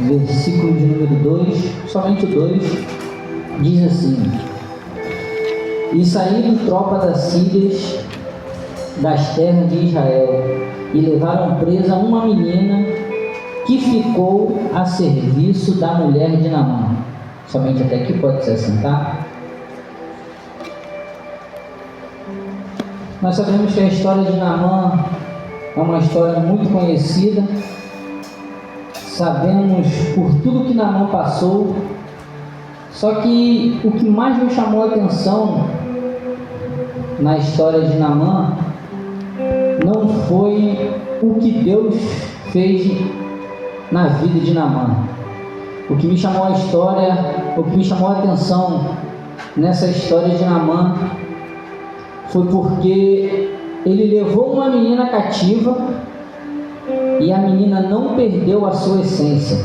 versículo de número 2, somente o 2, diz assim: E saíram tropas assírias das terras de Israel, e levaram presa uma menina que ficou a serviço da mulher de Naamã. Somente até aqui pode ser assim, tá? Nós sabemos que a história de Naamã é uma história muito conhecida. Sabemos por tudo que Naamã passou. Só que o que mais me chamou a atenção na história de Naamã não foi o que Deus fez na vida de Naamã. O que me chamou a atenção nessa história de Naamã foi porque ele levou uma menina cativa e a menina não perdeu a sua essência.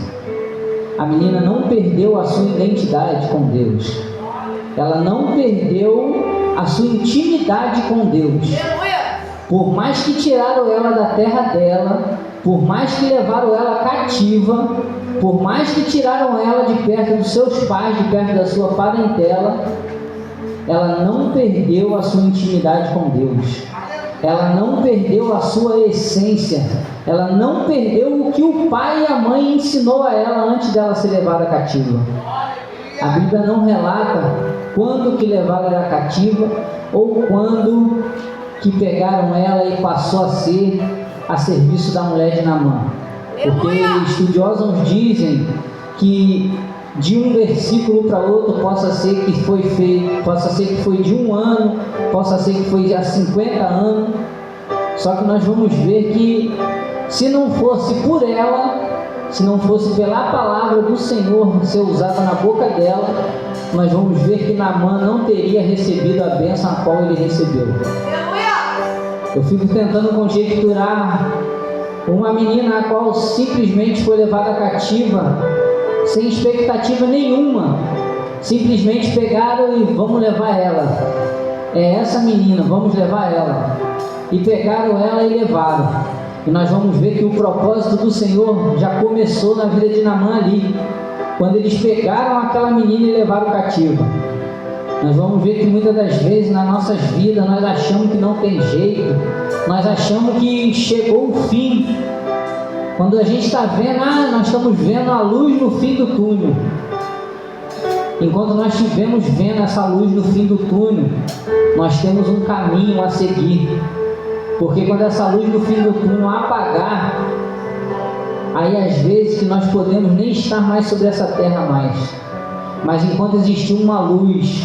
A menina não perdeu a sua identidade com Deus. Ela não perdeu a sua intimidade com Deus. Por mais que tiraram ela da terra dela, por mais que levaram ela cativa, por mais que tiraram ela de perto dos seus pais, de perto da sua parentela, ela não perdeu a sua intimidade com Deus. Ela não perdeu a sua essência. Ela não perdeu o que o pai e a mãe ensinou a ela antes dela ser levada cativa. A Bíblia não relata quando que levaram ela cativa ou quando que pegaram ela e passou a ser a serviço da mulher de Naamã. Porque estudiosos dizem que de um versículo para outro possa ser que foi de um ano, possa ser que foi há 50 anos. Só que nós vamos ver que se não fosse por ela, se não fosse pela palavra do Senhor ser usada na boca dela, nós vamos ver que Naamã não teria recebido a bênção a qual ele recebeu. Eu fico tentando conjecturar uma menina a qual simplesmente foi levada cativa, sem expectativa nenhuma. Simplesmente pegaram e vamos levar ela. É essa menina, vamos levar ela. E pegaram ela e levaram. E nós vamos ver que o propósito do Senhor já começou na vida de Naamã ali, quando eles pegaram aquela menina e levaram cativa. Nós vamos ver que muitas das vezes nas nossas vidas nós achamos que não tem jeito, nós achamos que chegou o fim. Quando a gente está vendo, nós estamos vendo a luz no fim do túnel. Enquanto nós estivermos vendo essa luz no fim do túnel, nós temos um caminho a seguir. Porque quando essa luz no fim do túnel apagar, aí às vezes que nós podemos nem estar mais sobre essa terra mais. Mas enquanto existir uma luz,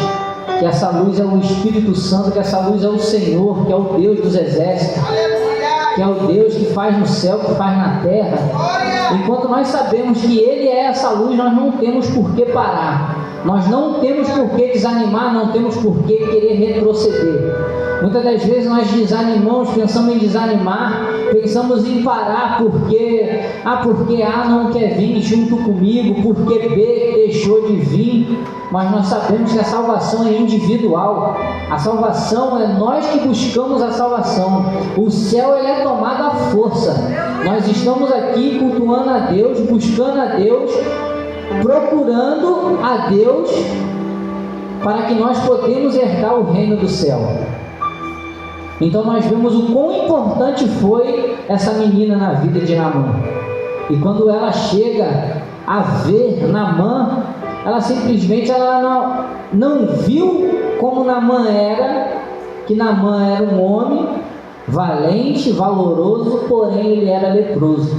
que essa luz é o Espírito Santo, que essa luz é o Senhor, que é o Deus dos exércitos, que é o Deus que faz no céu, que faz na terra, enquanto nós sabemos que Ele é essa luz, nós não temos por que parar, nós não temos por que desanimar, não temos por que querer retroceder. Muitas das vezes nós desanimamos, pensamos em desanimar, pensamos em parar porque A não quer vir junto comigo, porque B deixou de vir. Mas nós sabemos que a salvação é individual. A salvação é nós que buscamos a salvação. O céu ele é tomado à força. Nós estamos aqui cultuando a Deus, buscando a Deus, procurando a Deus para que nós possamos herdar o reino do céu. Então nós vemos o quão importante foi essa menina na vida de Naamã. E quando ela chega a ver Naamã, ela simplesmente não viu como Naamã era, que Naamã era um homem valente, valoroso, porém ele era leproso.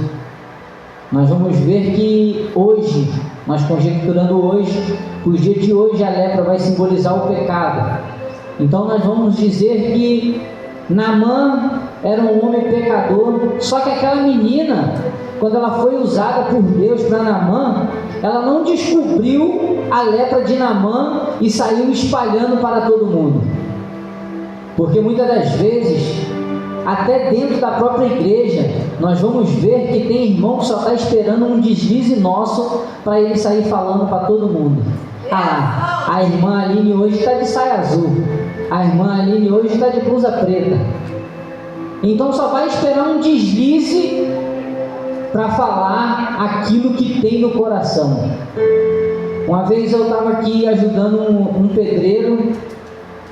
Nós vamos ver que hoje, nós conjecturando hoje, o dia de hoje a lepra vai simbolizar o pecado. Então nós vamos dizer que Naamã era um homem pecador, só que aquela menina, quando ela foi usada por Deus para Naamã, ela não descobriu a lepra de Naamã e saiu espalhando para todo mundo. Porque muitas das vezes, até dentro da própria igreja, nós vamos ver que tem irmão que só está esperando um deslize nosso para ele sair falando para todo mundo. A irmã Aline hoje está de saia azul, a irmã Aline hoje está de blusa preta. Então só vai esperar um deslize para falar aquilo que tem no coração. Uma vez eu estava aqui ajudando um pedreiro,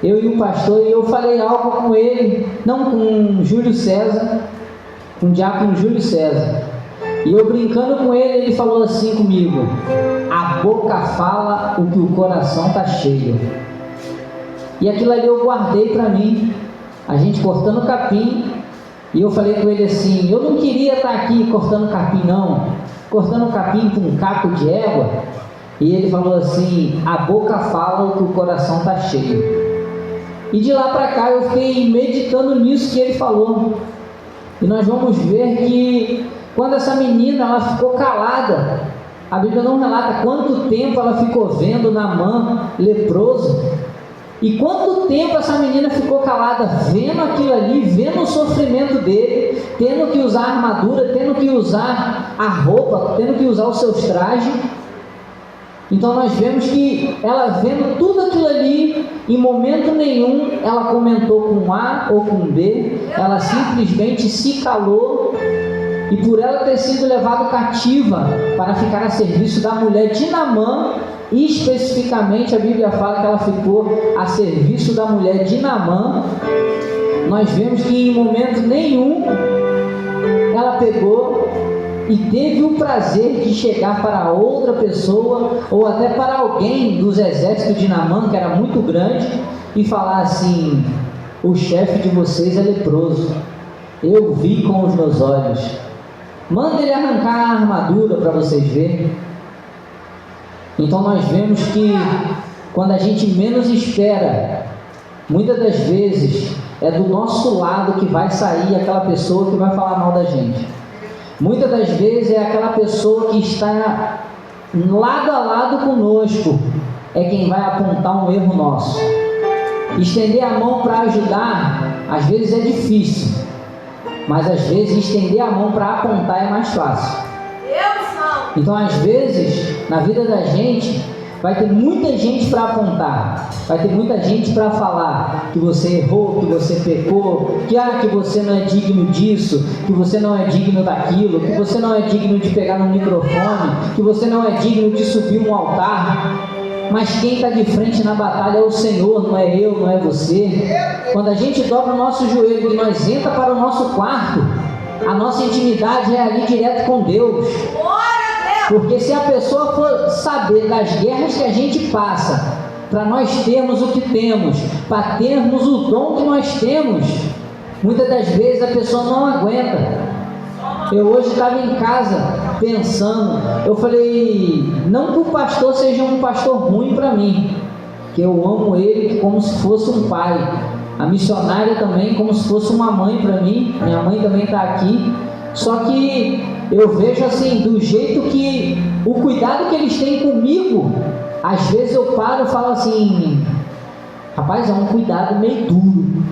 eu e o pastor, e eu falei algo com ele, não com Júlio César, com o diácono Júlio César. E eu brincando com ele, ele falou assim comigo: a boca fala o que o coração está cheio. E aquilo ali eu guardei para mim, a gente cortando capim, e eu falei com ele assim: eu não queria estar aqui cortando capim não, cortando capim com um caco de égua. E ele falou assim: a boca fala o que o coração está cheio. E de lá para cá eu fiquei meditando nisso que ele falou. E nós vamos ver que quando essa menina ela ficou calada, a Bíblia não relata quanto tempo ela ficou vendo Naamã leproso. E quanto tempo essa menina ficou calada, vendo aquilo ali, vendo o sofrimento dele, tendo que usar a armadura, tendo que usar a roupa, tendo que usar os seus trajes. Então nós vemos que ela vendo tudo aquilo ali, em momento nenhum ela comentou com A ou com B, ela simplesmente se calou. E por ela ter sido levada cativa para ficar a serviço da mulher de Naamã, e especificamente a Bíblia fala que ela ficou a serviço da mulher de Naamã, nós vemos que em momento nenhum ela pegou e teve o prazer de chegar para outra pessoa, ou até para alguém dos exércitos de Naamã, que era muito grande, e falar assim: o chefe de vocês é leproso, eu vi com os meus olhos, manda ele arrancar a armadura para vocês verem. Então nós vemos que quando a gente menos espera, muitas das vezes é do nosso lado que vai sair aquela pessoa que vai falar mal da gente. Muitas das vezes é aquela pessoa que está lado a lado conosco, é quem vai apontar um erro nosso. Estender a mão para ajudar, às vezes é difícil, mas às vezes estender a mão para apontar é mais fácil. Então às vezes, na vida da gente, vai ter muita gente para apontar, vai ter muita gente para falar que você errou, que você pecou, que você não é digno disso, que você não é digno daquilo, que você não é digno de pegar no microfone, que você não é digno de subir um altar. Mas quem está de frente na batalha é o Senhor, não é eu, não é você. Quando a gente dobra o nosso joelho e nós entra para o nosso quarto, a nossa intimidade é ali direto com Deus. Porque se a pessoa for saber das guerras que a gente passa, para nós termos o que temos, para termos o dom que nós temos, muitas das vezes a pessoa não aguenta. Eu hoje estava em casa pensando, eu falei, não que o pastor seja um pastor ruim para mim, que eu amo ele como se fosse um pai, a missionária também como se fosse uma mãe para mim, minha mãe também está aqui. Só que eu vejo assim, do jeito que o cuidado que eles têm comigo, às vezes eu paro e falo assim: rapaz, é um cuidado meio duro,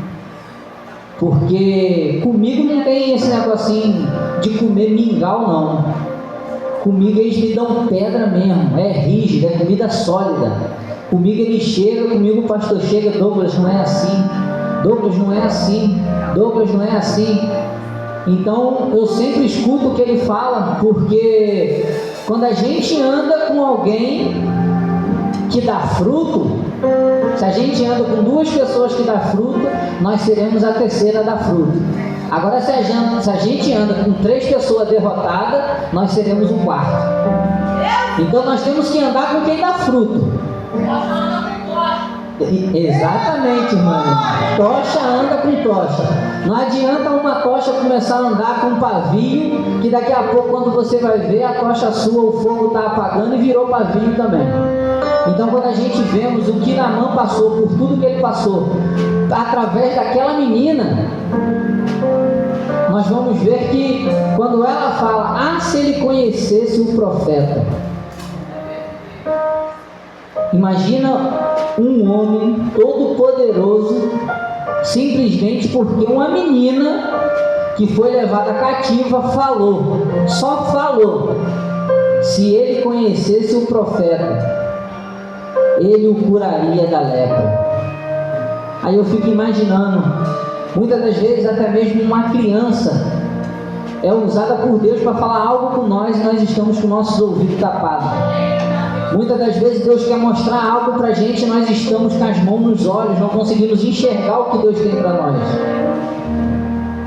porque comigo não tem esse negocinho de comer mingau não. Comigo eles me dão pedra mesmo, é rígido, é comida sólida. Comigo ele chega, comigo o pastor chega: Douglas, não é assim, Douglas, não é assim, Douglas, não é assim. Então eu sempre escuto o que ele fala, porque quando a gente anda com alguém que dá fruto, se a gente anda com duas pessoas que dá fruto, nós seremos a terceira a dar fruto. Agora se a gente anda com 3 pessoas derrotadas, nós seremos o quarto. Então nós temos que andar com quem dá fruto. Exatamente, irmão. Tocha anda com tocha. Não adianta uma tocha começar a andar com um pavio, que daqui a pouco, quando você vai ver, a tocha sua, o fogo está apagando e virou pavio também. Então, quando a gente vemos o que Naamã passou, por tudo que ele passou, através daquela menina, nós vamos ver que quando ela fala: se ele conhecesse o profeta. Imagina um homem todo poderoso, simplesmente porque uma menina que foi levada cativa falou, só falou: se ele conhecesse o profeta, ele o curaria da lepra. Aí eu fico imaginando, muitas das vezes até mesmo uma criança é usada por Deus para falar algo com nós e nós estamos com nossos ouvidos tapados. Muitas das vezes Deus quer mostrar algo para a gente e nós estamos com as mãos nos olhos, não conseguimos enxergar o que Deus tem para nós.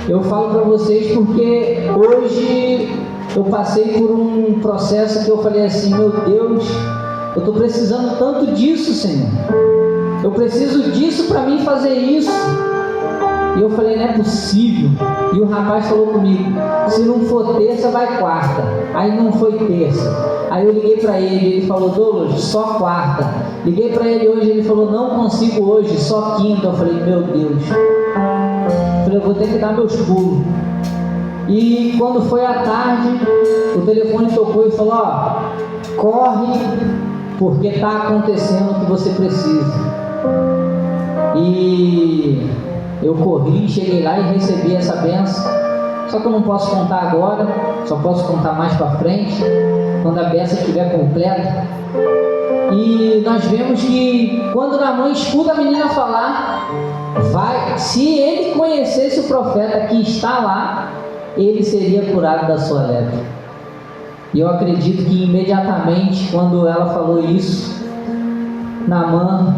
Eu falo para vocês porque hoje eu passei por um processo que eu falei assim: meu Deus, eu estou precisando tanto disso, Senhor. Eu preciso disso para mim fazer isso. E eu falei: não é possível. E o rapaz falou comigo: se não for terça, vai quarta. Aí não foi terça. Aí eu liguei para ele falou: Douglas, só quarta. Liguei para ele hoje, ele falou: não consigo hoje, só quinta. Eu falei: meu Deus. Eu falei: eu vou ter que dar meus pulos. E quando foi à tarde, o telefone tocou e falou: ó, corre, porque está acontecendo o que você precisa. E eu corri, cheguei lá e recebi essa bênção. Só que eu não posso contar agora, só posso contar mais para frente, quando a bênção estiver completa. E nós vemos que quando Naamã escuta a menina falar, se ele conhecesse o profeta que está lá, ele seria curado da sua lepra. E eu acredito que imediatamente quando ela falou isso, Naamã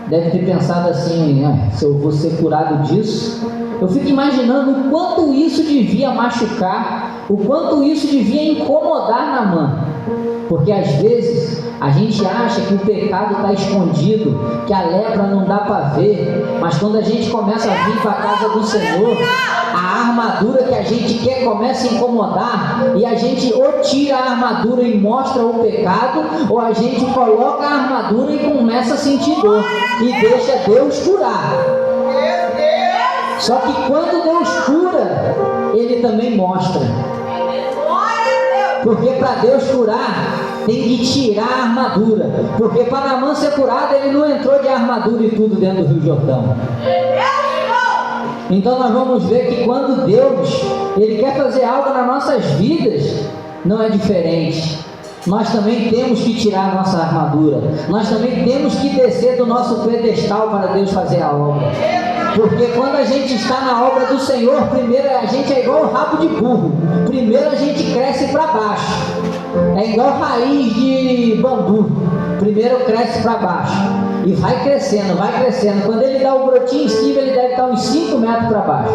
deve ter pensado assim: se eu vou ser curado disso. Eu fico imaginando o quanto isso devia machucar, o quanto isso devia incomodar Naamã. Porque às vezes a gente acha que o pecado está escondido, que a lepra não dá para ver, mas quando a gente começa a vir para a casa do Senhor, a armadura que a gente quer começa a incomodar, e a gente ou tira a armadura e mostra o pecado, ou a gente coloca a armadura e começa a sentir dor e deixa Deus curar. Só que quando Deus cura, Ele também mostra. Porque para Deus curar, tem que tirar a armadura. Porque para Naamã ser curado, ele não entrou de armadura e tudo dentro do Rio Jordão. Então nós vamos ver que quando Deus, Ele quer fazer algo nas nossas vidas, não é diferente. Nós também temos que tirar a nossa armadura. Nós também temos que descer do nosso pedestal para Deus fazer a obra. Porque quando a gente está na obra do Senhor, primeiro a gente é igual o rabo de burro. Primeiro a gente cresce para baixo. É igual raiz de bambu. Primeiro cresce para baixo. E vai crescendo, vai crescendo. Quando ele dá o brotinho em cima, ele deve estar uns 5 metros para baixo.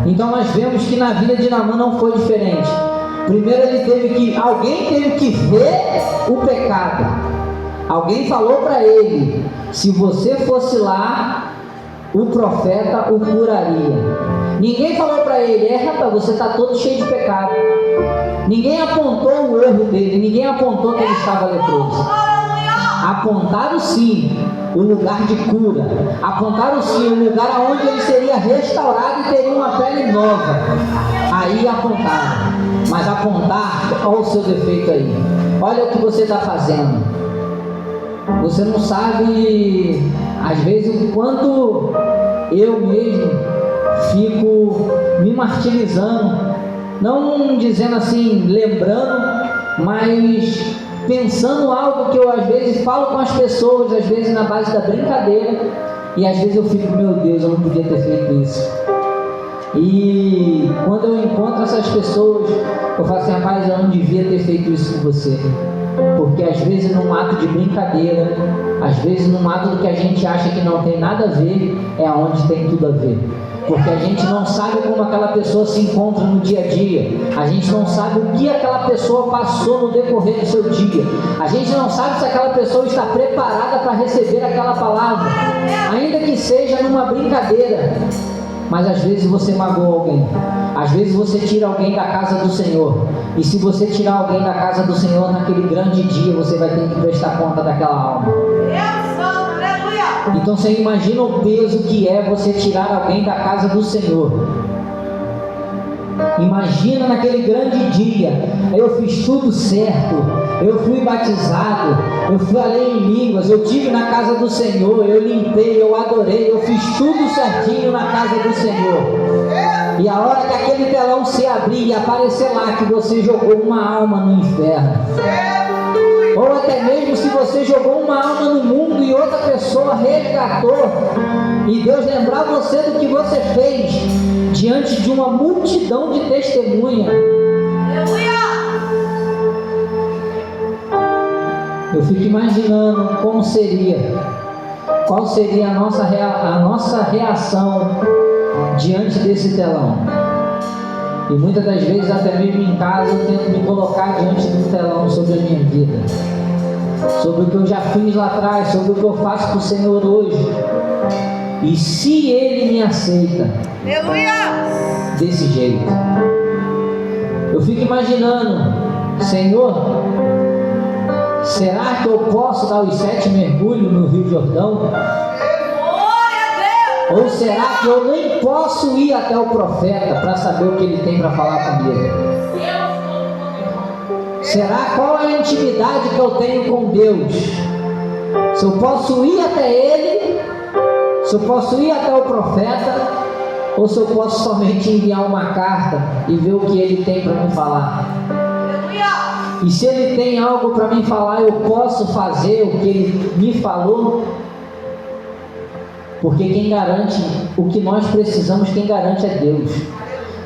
Então nós vemos que na vida de Naamã não foi diferente. Primeiro alguém teve que ver o pecado. Alguém falou para ele: se você fosse lá, o profeta o curaria. Ninguém falou para ele: rapaz, você está todo cheio de pecado. Ninguém apontou o erro dele, ninguém apontou que ele estava leproso. Apontaram sim o lugar de cura, apontaram sim o lugar onde ele seria restaurado e teria uma pele nova. Aí apontaram, mas apontar, olha o seu defeito aí, olha o que você está fazendo. Você não sabe, às vezes, o quanto eu mesmo fico me martirizando, não dizendo assim, lembrando, mas pensando algo que eu às vezes falo com as pessoas, às vezes na base da brincadeira, e às vezes eu fico: meu Deus, eu não podia ter feito isso. E quando eu encontro essas pessoas, eu falo assim: rapaz, eu não devia ter feito isso com você. Porque às vezes num ato de brincadeira, às vezes num ato do que a gente acha que não tem nada a ver, é onde tem tudo a ver. Porque a gente não sabe como aquela pessoa se encontra no dia a dia. A gente não sabe o que aquela pessoa passou no decorrer do seu dia. A gente não sabe se aquela pessoa está preparada para receber aquela palavra, ainda que seja numa brincadeira. Mas às vezes você magoa alguém, às vezes você tira alguém da casa do Senhor, e se você tirar alguém da casa do Senhor naquele grande dia, você vai ter que prestar conta daquela alma. Então você imagina o peso que é você tirar alguém da casa do Senhor. Imagina naquele grande dia: eu fiz tudo certo, eu fui batizado, eu falei em línguas, eu estive na casa do Senhor, eu limpei, eu adorei, eu fiz tudo certinho na casa do Senhor. E a hora que aquele telão se abrir e aparecer lá que você jogou uma alma no inferno, Ou até mesmo se você jogou uma alma no mundo e outra pessoa resgatou, e Deus lembrar você do que você fez diante de uma multidão de testemunha. Eu fico imaginando como seria, qual seria a nossa reação diante desse telão. E muitas das vezes, até mesmo em casa, eu tento me colocar diante do telão sobre a minha vida, sobre o que eu já fiz lá atrás, sobre o que eu faço para o Senhor hoje. E se Ele me aceita desse jeito, eu fico imaginando, Senhor, será que eu posso dar os 7 mergulhos no Rio Jordão? Ou será que eu nem posso ir até o profeta para saber o que ele tem para falar comigo? Será qual é a intimidade que eu tenho com Deus? Se eu posso ir até ele, se eu posso ir até o profeta, ou se eu posso somente enviar uma carta e ver o que ele tem para me falar? E se ele tem algo para me falar, eu posso fazer o que ele me falou? Porque quem garante o que nós precisamos, quem garante é Deus.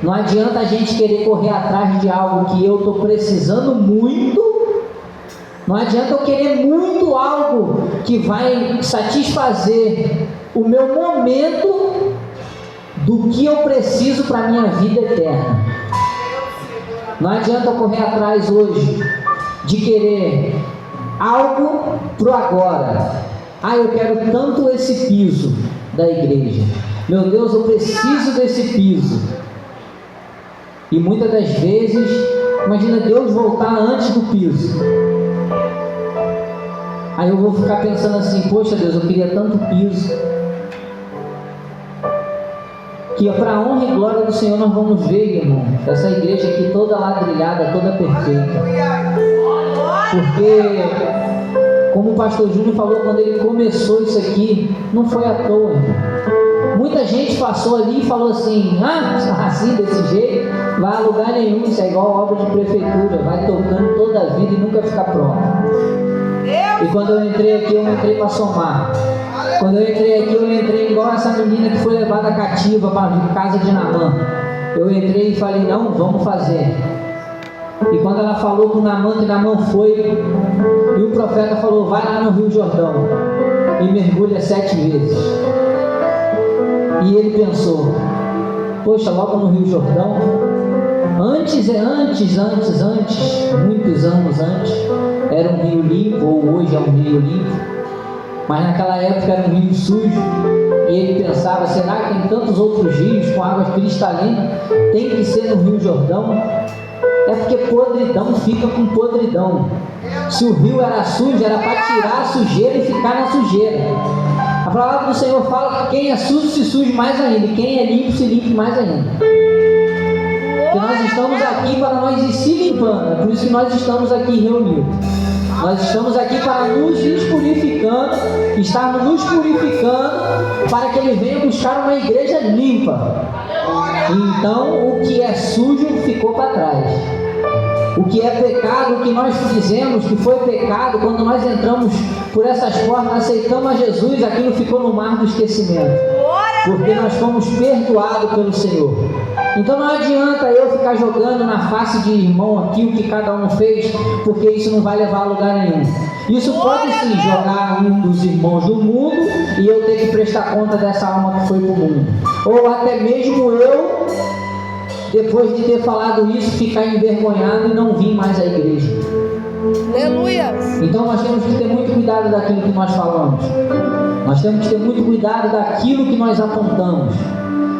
Não adianta a gente querer correr atrás de algo que eu estou precisando muito. Não adianta eu querer muito algo que vai satisfazer o meu momento do que eu preciso para a minha vida eterna. Não adianta eu correr atrás hoje de querer algo pro agora. Eu quero tanto esse piso da igreja. Meu Deus, eu preciso desse piso. E muitas das vezes, imagina Deus voltar antes do piso. Aí eu vou ficar pensando assim, poxa Deus, eu queria tanto piso. Que para a honra e glória do Senhor nós vamos ver, irmão, essa igreja aqui toda ladrilhada, toda perfeita. Porque, como o pastor Júnior falou quando ele começou isso aqui, não foi à toa, irmão. Muita gente passou ali e falou assim, assim, desse jeito, vai a lugar nenhum, isso é igual obra de prefeitura, vai tocando toda a vida e nunca fica pronto. E quando eu entrei aqui, eu entrei para somar. Quando eu entrei aqui, eu entrei igual essa menina que foi levada cativa para a casa de Naamã. Eu entrei e falei, não, vamos fazer. E quando ela falou com Naamã, que Naamã foi, e o profeta falou, vai lá no Rio Jordão e mergulha 7 vezes. E ele pensou, poxa, logo no Rio Jordão, antes, muitos anos antes, era um rio limpo, ou hoje é um rio limpo. Mas naquela época era um rio sujo. E ele pensava, será que tem tantos outros rios com águas cristalinas? Tem que ser no Rio Jordão? É porque podridão fica com podridão. Se o rio era sujo, era para tirar a sujeira e ficar na sujeira. A palavra do Senhor fala que quem é sujo se suje mais ainda, e quem é limpo se limpe mais ainda. Porque nós estamos aqui para nós ir se limpando. É por isso que nós estamos aqui reunidos. Nós estamos aqui para nos purificando, estarmos nos purificando para que Ele venha buscar uma igreja limpa. Então, o que é sujo ficou para trás. O que é pecado, o que nós fizemos, que foi pecado, quando nós entramos por essas portas, aceitamos a Jesus, aquilo ficou no mar do esquecimento. Porque nós fomos perdoados pelo Senhor. Então não adianta eu ficar jogando na face de irmão aqui o que cada um fez, porque isso não vai levar a lugar nenhum. Isso pode sim jogar um dos irmãos do mundo e eu ter que prestar conta dessa alma que foi para o mundo. Ou até mesmo eu, depois de ter falado isso, ficar envergonhado e não vir mais à igreja. Aleluia! Então nós temos que ter muito cuidado daquilo que nós falamos. Nós temos que ter muito cuidado daquilo que nós apontamos.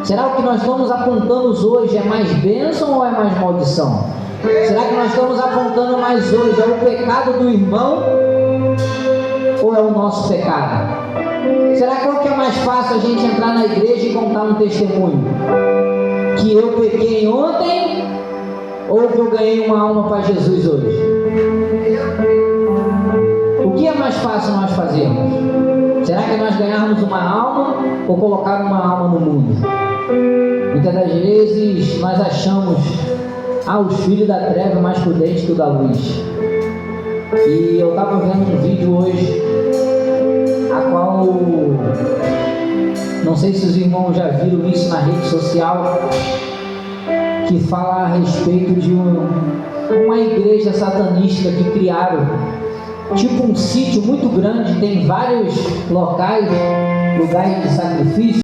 Será que o que nós estamos apontando hoje é mais bênção ou é mais maldição? Será que nós estamos apontando mais hoje é o pecado do irmão ou é o nosso pecado? Será que é mais fácil a gente entrar na igreja e contar um testemunho? Que eu pequei ontem ou que eu ganhei uma alma para Jesus hoje? O que é mais fácil nós fazermos? Será que nós ganharmos uma alma ou colocar uma alma no mundo? Muitas das vezes nós achamos os filhos da treva mais prudentes que o da luz. E eu estava vendo um vídeo hoje, a qual, não sei se os irmãos já viram isso na rede social, que fala a respeito de uma igreja satanista que criaram, tipo um sítio muito grande, tem vários lugares de sacrifício.